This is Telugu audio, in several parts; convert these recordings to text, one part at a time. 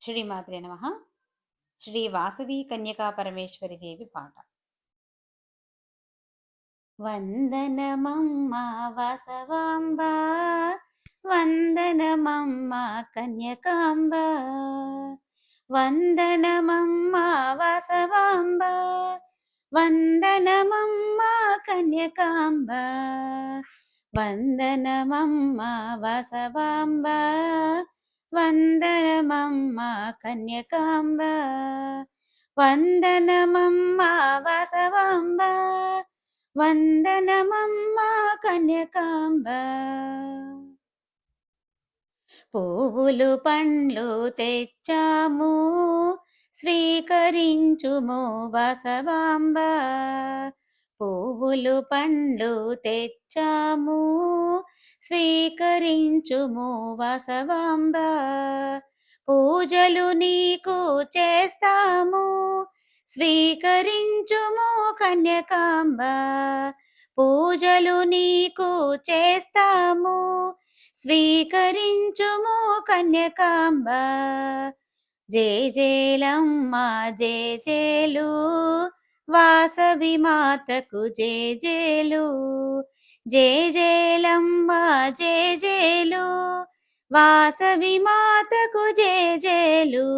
శ్రీమాత్రే నమః. శ్రీ వాసవి కన్యకా పరమేశ్వరి దేవి పాట. వందనమమ్మ వాసవాంబ, వందనమమ్మ కన్యకాంబ, వందనమమ్మ వాసవాంబ, వందనమమ్మ కన్యకాంబ, వందనమమ్మ వాసవాంబ, వందనమమ్మ కన్యకాంబ, వందనమమ్మ వాసవాంబ, వందనమమ్మ కన్యకాంబ. పువ్వులు పండ్లు తెచ్చాము, స్వీకరించుము వాసవాంబ. పువ్వులు పండ్లు తెచ్చాము, స్వీకరించుము వాసవాంబ. పూజలు నీకు చేస్తాము, స్వీకరించుము కన్యకాంబ. పూజలు నీకు చేస్తాము, స్వీకరించుము కన్యకాంబ. జేజేలమ్మ జేజేలు, వాసవి మాతకు జేజేలు. జేజేలమ్మ జేజేలు, వాసవి మాతకు జేజేలు.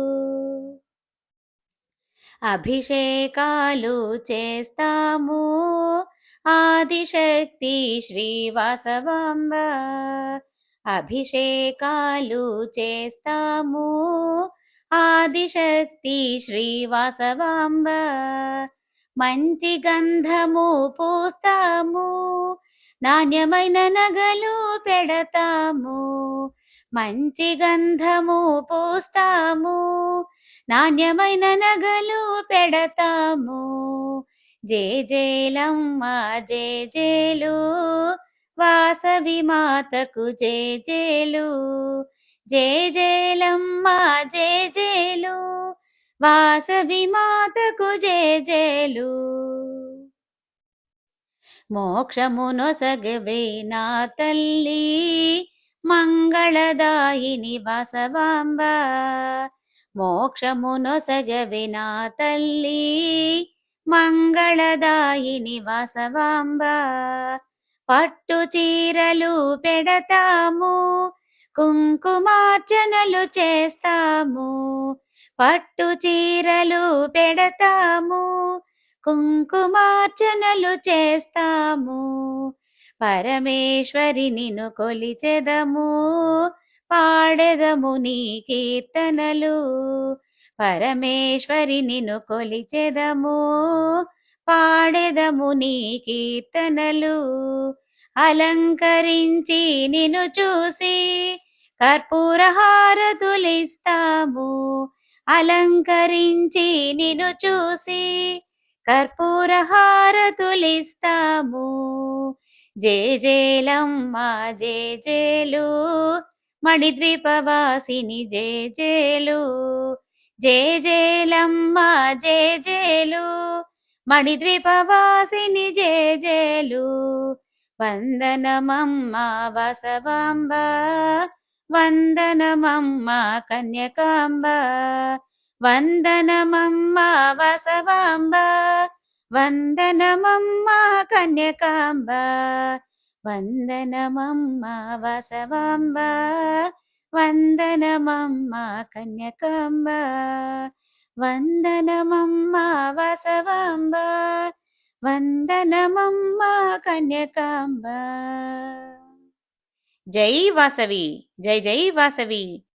అభిషేకాలు చేస్తాము, ఆదిశక్తి శ్రీ వాసవాంబ. అభిషేకాలు చేస్తాము, ఆదిశక్తి శ్రీ వాసవాంబ. మంచి గంధము పూస్తాము, నాణ్యమైన నగలు పెడతాము. మంచి గంధము పూస్తాము, నాణ్యమైన నగలు పెడతాము. జేజేలమ్మ జేజేలు, వాసవి మాతకు జేజేలు. జేజేలమ్మ జేజేలు, వాసవి మాతకు జేజేలు. మోక్షమునొసగవే నా తల్లి, మంగళదాయిని వాసవాంబ. మోక్షమునొసగవే నా తల్లి, మంగళదాయిని వాసవాంబ. పట్టు చీరలు పెడతాము, కుంకుమార్చనలు చేస్తాము. పట్టు చీరలు పెడతాము, కుంకుమార్చనలు చేస్తాము. పరమేశ్వరి నిన్ను కొలిచెదము, పాడెదము నీ కీర్తనలు. పరమేశ్వరి నిన్ను కొలిచెదము, పాడెదము నీ కీర్తనలు. అలంకరించి నిన్ను చూసి కర్పూర హారతులిస్తాము. అలంకరించి నిన్ను చూసి కర్పూర హారతులిస్తాము. జేజేలమ్మ జేజేలు, మణిద్వీపవాసిని జేజేలు. జేజేలమ్మ జేజేలు, మణిద్వీపవాసిని జేజేలు. వందనమమ్మ వాసవాంబ, వందనమమ్మ కన్యకాంబ. వందనమమ్మ వాసవాంబ, వందనమమ్మ కన్యకాంబ. వందనమమ్మ వాసవాంబ, వందనమమ్మ కన్యకాంబ. వందనమమ్మ వాసవాంబ, వందనమమ్మ కన్యకాంబ. జై వాసవి, జై జై వాసవి.